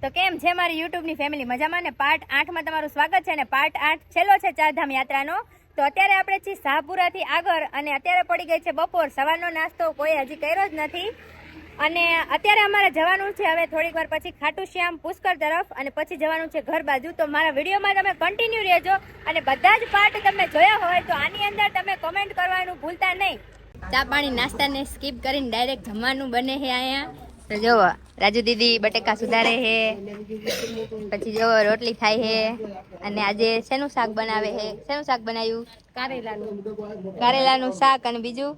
તો કેમ છે મારી YouTube ની ફેમિલી મજામાં ને? પાર્ટ 8 માં તમારું સ્વાગત છે ને પાર્ટ 8 છેલ્લો છે ચારધામ યાત્રાનો. તો અત્યારે આપણે છીએ શાહપુરાથી આગળ અને અત્યારે પડી ગઈ છે બપોર. સવારનો નાસ્તો કોઈ હજી કર્યો જ નથી અને અત્યારે અમારે જવાનું છે હવે થોડીક વાર પછી ખાટુ શ્યામ પુષ્કર તરફ અને પછી જવાનું છે ઘર બાજુ. તો મારા વિડીયોમાં તમે કન્ટિન્યુ રહેજો અને બધા જ પાર્ટ તમે જોયા હોય તો આની અંદર તમે કમેન્ટ કરવાનું ભૂલતા નહીં. ચા પાણી નાસ્તાને સ્કીપ કરીને ડાયરેક્ટ જમવાનું બને છે અહીંયા. તો જોવો રાજુ દીદી બટેકા સુધારે છે, પછી જોવો રોટલી થાય છે અને આજે શેનું શાક બનાવે છે? શેનું શાક બનાવ્યું? કારેલાનું શાક અને બીજું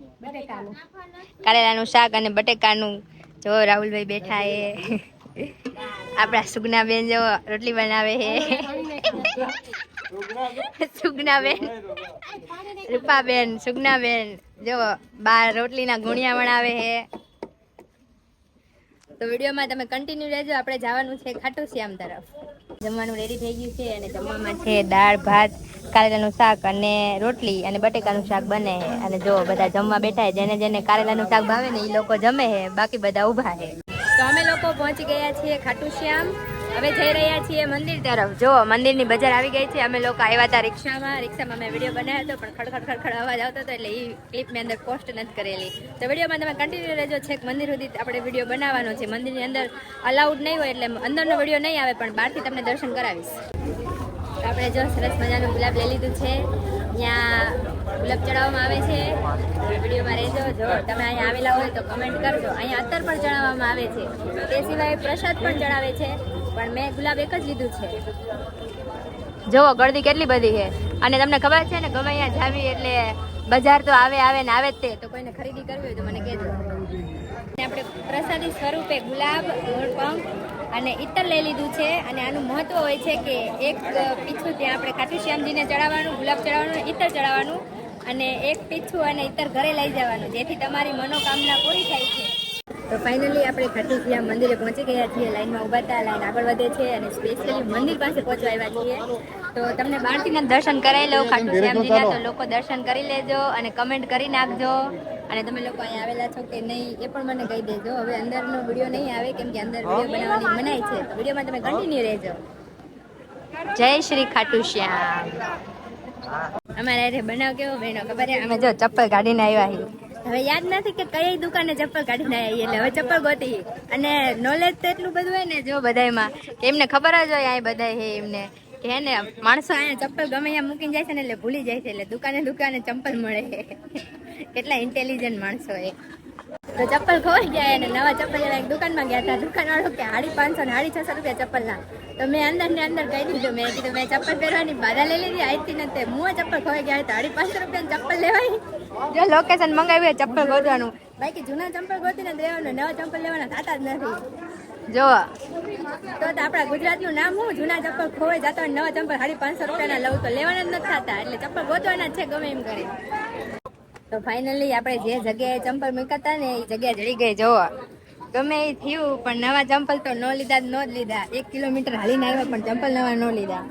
કારેલાનું શાક અને બટેકાનું. જો રાહુલભાઈ બેઠા છે, આપણા સુગનાબેન જો રોટલી બનાવે છે. સુગનાબેન, રૂપાબેન, સુગનાબેન જો બાર રોટલીના ગુણિયા બનાવે છે. તો વિડીયોમાં તમે કન્ટિન્યુ રહેજો. આપણે જવાનું છે ખાટુ શ્યામ તરફ. જમવાનું રેડી થઈ ગયું છે અને જમવામાં છે દાળ ભાત, કારેલાનું શાક અને રોટલી અને બટેકાનું શાક બને છે. અને જો બધા જમવા બેઠા છે, જેને જેને કારેલાનું શાક ભાવે ને એ લોકો જમે છે, બાકી બધા ઊભા છે. તો અમે લોકો પહોંચી ગયા છીએ ખાટુ શ્યામ. હવે જઈ રહ્યા છીએ મંદિર તરફ. જો મંદિરની બજાર આવી ગઈ છે. અમે લોકો આવ્યા હતા રિક્ષામાં મેં વિડીયો બનાવ્યો હતો પણ ખડખડ અવાજ આવતો હતો એટલે એ ક્લિપ મેં અંદર પોસ્ટ નથી કરેલી. તો વિડીયોમાં તમે કન્ટિન્યુ રહેજો. છેક મંદિર સુધી આપણે વિડીયો બનાવવાનો છે. મંદિરની અંદર અલાઉડ નહીં હોય એટલે અંદરનો વિડીયો નહીં આવે પણ બહારથી તમને દર્શન કરાવીશ. આપણે જો સરસ મજાનું ગુલાબ લઈ લીધું છે. ત્યાં ગુલાબ ચડાવવામાં આવે છે. વિડીયોમાં રહેજો. જો તમે અહીંયા આવેલા હોય તો કમેન્ટ કરજો. અહીંયા અત્તર પણ ચડાવવામાં આવે છે, તે સિવાય પ્રસાદ પણ ચડાવે છે પણ મેં ગુલાબ એક જ લીધું છે. જોવો ગળદી કેટલી બધી છે અને તમને ખબર છે ને ગમે અહીંયા જાવી એટલે બજાર તો આવે ને આવે જ તે. તો કોઈને ખરીદી કરવી હોય તો મને કહેજો. આપણે પ્રસાદી સ્વરૂપે ગુલાબ, પંખ અને ઇત્તર લઈ લીધું છે અને આનું મહત્વ હોય છે કે એક પીછું ત્યાં આપણે ખાટુ શ્યામજીને ચડાવવાનું, ગુલાબ ચડાવવાનું, ઇત્તર ચડાવવાનું અને એક પીછું અને ઇત્તર ઘરે લઈ જવાનું, જેથી તમારી મનોકામના પૂરી થાય છે. તો ફાઇનલી આપણે ખાટુ શ્યામ મંદિરે પહોંચી ગયા છીએ. લાઈનમાં ઊભા હતા, લાઈન આગળ વધે છે અને સ્પેશિયલી મંદિર પાસે પહોંચવા આવ્યા છીએ. તો તમને બહારથી દર્શન કરાવી લઉં ખાટુ શ્યામજીના. તો લોકો દર્શન કરી લેજો અને કમેન્ટ કરી નાખજો. અને તમે લોકો અહીંયા આવેલા છો કે નહીં એ પણ મને કહી દેજો. હવે અંદરનો વિડીયો નહીં આવે કેમ કે અંદર વિડીયો બનાવવાની મનાઈ છે. તો વિડીયોમાં તમે કન્ટિન્યુ રહેજો. જય શ્રી ખાટુ શ્યામ. અમારે બનાવ કેવો બહેનો ખબર છે? અમે જો ચપ્પલ કાઢીને આવ્યા છીએ. હવે યાદ નથી કે કઈ દુકાને ચપ્પલ કાઢીને આવી એટલે હવે ચપ્પલ ગોતી. અને નોલેજ તો એટલું બધું હોય ને જો બધામાં કે એમને ખબર જ હોય અહીં બધા હે એમને કે હે ને માણસો અહીંયા ચપ્પલ ગમે અહીંયા મૂકીને જાય છે ને એટલે ભૂલી જાય છે એટલે દુકાને ચપ્પલ મળે. કેટલા ઇન્ટેલિજન્ટ માણસો એ. તો ચપ્પલ ખોવાઈ ગયા અને નવા ચપ્પલ લેવા એક દુકાનમાં ગયા હતા. દુકાનવાળો કે 550 ને 650 રૂપિયા ચપ્પલ ના. તો મેં અંદર ને અંદર કહી દીધું. મેં કીધું મેં ચપ્પલ પહેરવાની બાધા લઈ લીધી આઈતી નથી. હું ચપ્પલ ખોવાઈ ગયા તો 550 રૂપિયા ચપ્પલ લેવાય. જો લોકેશન મંગાવ્યું ચપ્પલ ગોતવાનું. બાકી જૂના ચપ્પલ ગોતીને દેવાનું, નવા ચપ્પલ લેવાના થતા જ નથી. જો તો આપણા ગુજરાતનું નામ હું જૂના ચપ્પલ ખોવાઈ જતા નવા ચપ્પલ 550 રૂપિયાના લઉં તો લેવાના જ નથી થતા. એટલે ચપ્પલ ગોતવાના જ છે ગમે એમ કરી. તો ફાઇનલી આપણે જે જગ્યાએ ચંપલ મૂકતા ને એ જગ્યા જડી ગઈ. જોવો ગમે એ થયું પણ નવા ચંપલ તો ન લીધા જ લીધા. 1 કિલોમીટર હાલીને આવ્યા પણ ચંપલ નવા ન લીધા.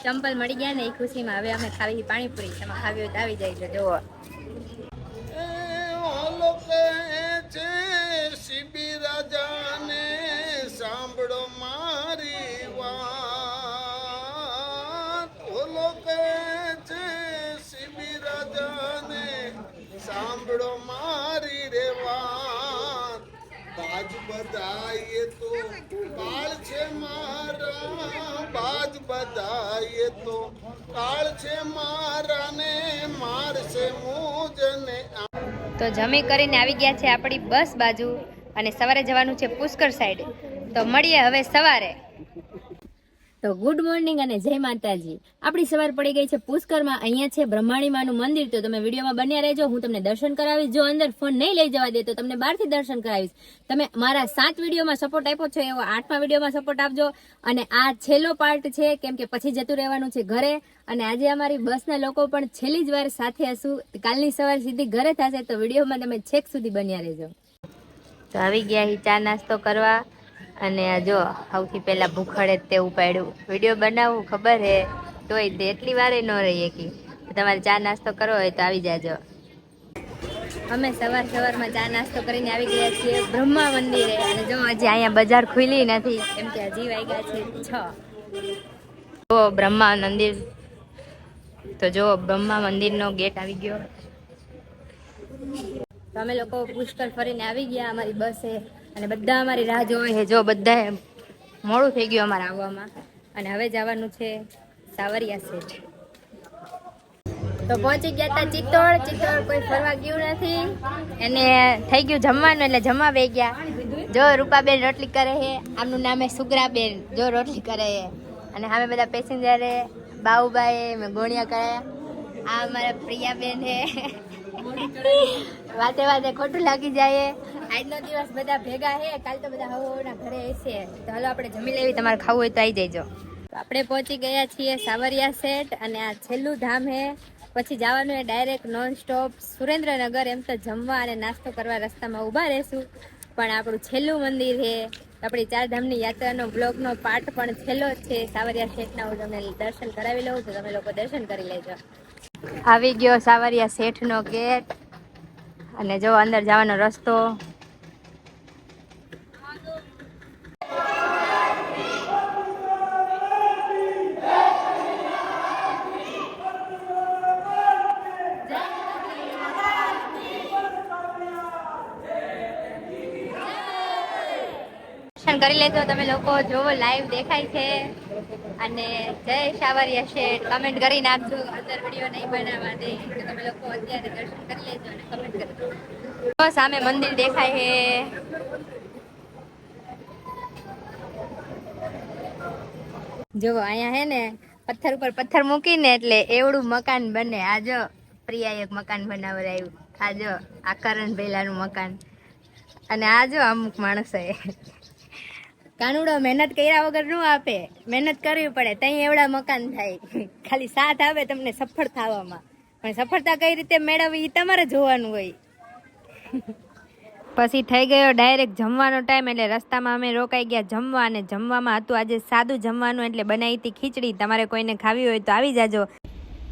ચંપલ મળી ગયા ને એ ખુશીમાં હવે અમે ખાવી પાણીપુરી. તમે ખાવી હોય તો આવી જાય છે. જોવો સાંભળો મારી વાત. ઓલો કહે છે શિબી રાજાને સાંભળો મારી રે વાત. બાજ બધાએ તો કાળ છે મારા, બાજ બધાએ તો કાળ છે મારા ને મારશે મુજને. તો જમી કરીને આવી ગયા છે આપણી બસ બાજુ અને સવારે જવાનું છે પુષ્કર સાઈડ. તો મળીએ હવે સવારે. તો ગુડ મોર્નિંગ અને જય માતાજી. આપણી સવાર પડી ગઈ છે પુષ્કરમાં. અહીંયા છે બ્રહ્માણી માનું મંદિર. તો તમે વિડીયોમાં બન્યા રહેજો. હું તમને દર્શન કરાવીશ. જો અંદર ફોન નહીં લઈ જવા દે તો તમને બહારથી દર્શન કરાવીશ. તમે મારા 7 વિડીયોમાં સપોર્ટ આપ્યો છે એવો 8મા વિડીયોમાં સપોર્ટ આપજો. અને આ છેલ્લો પાર્ટ છે કેમ કે પછી જતું રહેવાનું છે ઘરે. અને આજે અમારી બસના લોકો પણ છેલ્લી જ વાર સાથે હશું. કાલની સવાર સીધી ઘરે થશે. તો વિડીયોમાં તમે છેક સુધી બન્યા રહેજો. તો આવી ગયા ચા નાસ્તો કરવા અને જો સૌથી પહેલા ભૂખડે તે ઉપાડ્યું. વિડીયો બનાવવું ખબર હે તોય તે એટલી વારે ન રહી કે તમારે ચા નાસ્તો કરવો હોય તો આવી જાજો. અમે સવારમાં ચા નાસ્તો કરીને આવી ગયા છીએ બ્રહ્મા મંદિરે અને જો હજી અહીંયા બજાર ખુલી નથી કેમ કે હજી વાગ્યા છે 6. જો બ્રહ્મા મંદિર તો જો બ્રહ્મા મંદિરનો ગેટ આવી ગયો. તો અમે લોકો પુષ્કળ ફરીને આવી ગયા અમારી બસે અને બધા અમારી રાહ જોવે છે. જો બધા મોડું થઈ ગયું અમારે આવવામાં અને હવે જવાનું છે સાવરિયા સેઠ. તો પહોંચી ગયા હતા ચિત્તોડ કોઈ ફરવા ગયું નથી એને થઈ ગયું જમવાનું એટલે જમવા બે ગયા. જો રૂપાબેન રોટલી કરે છે, આમનું નામ છે સુગરાબેન. જો રોટલી કરે છે અને હવે બધા પેસેન્જરે બાઉબાઈ મેં ગોણિયા કરાયા. આ અમારા પ્રિયાબેન છે. વાતે ખોટું લાગી જાય. આજનો દિવસ બધા ભેગા છે, કાલ તો બધા હવના ઘરે હશે. તો હાલો આપણે જમી લેવી, તમારે ખાવું હોય તો આવી જજો. આપણે પહોંચી ગયા છીએ સાવરિયા સેટ અને આ છેલ્લું ધામ છે. પછી જવાનું એ ડાયરેક્ટ નોન સ્ટોપ સુરેન્દ્રનગર. એમ તો જમવા અને નાસ્તો કરવા રસ્તામાં ઊભા રહેશું, પણ આપણું છેલ્લું મંદિર છે. આપણી 4 ધામની યાત્રાનો બ્લોગનો પાર્ટ પણ છેલ્લો જ છે. સાવરિયા શેઠના હું તમને દર્શન કરાવી લઉં તો તમે લોકો દર્શન કરી લેજો. આવી ગયો સાવરિયા શેઠનો ગેટ અને જો અંદર જવાનો રસ્તો. કરી લેજો તમે લોકો, જોવો લાઈવ દેખાય છે. અને જય સાવરિયા શેઠ કમેન્ટ કરી નાખજો. અંદર વિડીયો નહીં બનાવવા દે તો તમે લોકો અત્યારે દર્શન કરી લેજો અને કમેન્ટ કરજો. સામે મંદિર દેખાય છે. જો અહીંયા હે ને પથ્થર ઉપર પથ્થર મૂકીને એટલે એવડું મકાન બને. આ જો પ્રિયા એક મકાન બનાવડાવ્યું. આ જો આ કરણ ભેલાનું મકાન. અને આ જો અમુક માણસો કાનુડો મહેનત કર્યા વગર નું આપે, મહેનત કરવી પડે તઈ એવડા મકાન થાય. ખાલી સાથ આવે તમને સફળ થવામાં, પણ સફળતા કઈ રીતે મેળવવી એ તમારે જોવાનું હોય. પછી થઈ ગયો ડાયરેક્ટ જમવાનો ટાઈમ એટલે રસ્તામાં અમે રોકાઈ ગયા જમવા. અને જમવામાં હતું આજે સાદું જમવાનું એટલે બનાવી હતી ખીચડી. તમારે કોઈને ખાવી હોય તો આવી જાજો.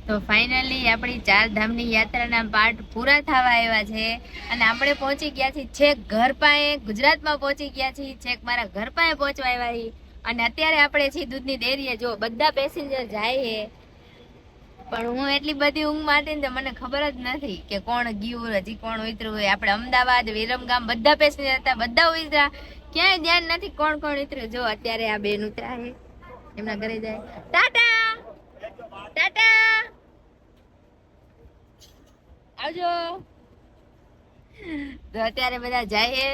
તો ફાઇનલી આપણી 4 ધામની યાત્રાના પાર્ટ પૂરા થવા આવ્યા છે અને આપણે પહોંચી ગયા છીએ છેક ઘર પાસે. ગુજરાતમાં પહોંચી ગયા છીએ, છેક મારા ઘર પાસે પહોંચવા આવ્યા છીએ. અને અત્યારે આપણે છીએ દૂધની ડેરીએ. જો બધા પેસેન્જર જાય છે પણ હું એટલી બધી ઊંઘમાં હતી ને તો મને ખબર જ નથી કે કોણ ગયું, હજી કોણ ઉતર્યું હોય. આપણે અમદાવાદ, વિરમગામ બધા પેસેન્જર હતા, બધા ઉતર્યા. ક્યાંય ધ્યાન નથી કોણ ઉતર્યું. જો અત્યારે આ બેન ઉતર્યા છે, એમના ઘરે જાય. ટાટા ટાટા આવજો. તો અત્યારે બધા જાય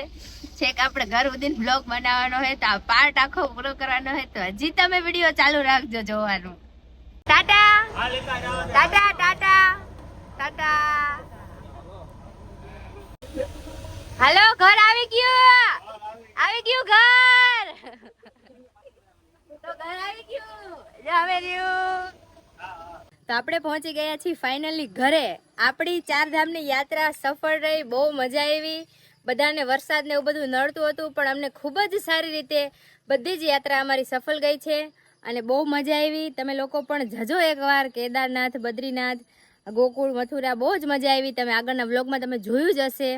છેક આપણે ઘર સુધી બ્લોગ બનાવવાનો હોય તો આ પાર્ટ આખો પૂરો કરવાનો હોય તો હજી તમે વિડીયો ચાલુ રાખજો જોવાનું. ટાટા ટાટા ટાટા ટાટા. હાલો ઘર આવી ગયું ઘર. તો ઘર આવી ગયું. જાવે રહ્યું. તો આપણે પહોંચી ગયા છીએ ફાઇનલી ઘરે. આપણી 4 ધામની યાત્રા સફળ રહી, બહુ મજા આવી. બધાને વરસાદ ને એવું બધું નડતું હતું પણ અમને ખૂબ જ સારી રીતે બધી જ યાત્રા અમારી સફળ ગઈ છે અને બહુ મજા આવી. તમે લોકો પણ જજો એકવાર. કેદારનાથ, બદ્રીનાથ, ગોકુળ, મથુરા બહુ જ મજા આવી. તમે આગળના વ્લોગમાં તમે જોયું જ હશે.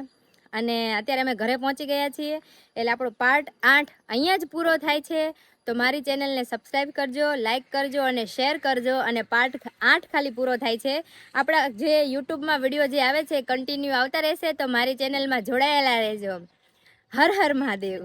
અને અત્યારે અમે ઘરે પહોંચી ગયા છીએ એટલે આપણો પાર્ટ 8 અહીંયા જ પૂરો થાય છે. તો મારી ચેનલને સબસ્ક્રાઈબ કરજો, લાઈક કરજો અને શેર કરજો. અને પાર્ટ 8 ખાલી પૂરો થાય છે. આપણા જે યુટ્યુબમાં વિડીયો જે આવે છે કન્ટિન્યુ આવતા રહેશે, તો મારી ચેનલમાં જોડાયેલા રહેજો. હર હર મહાદેવ.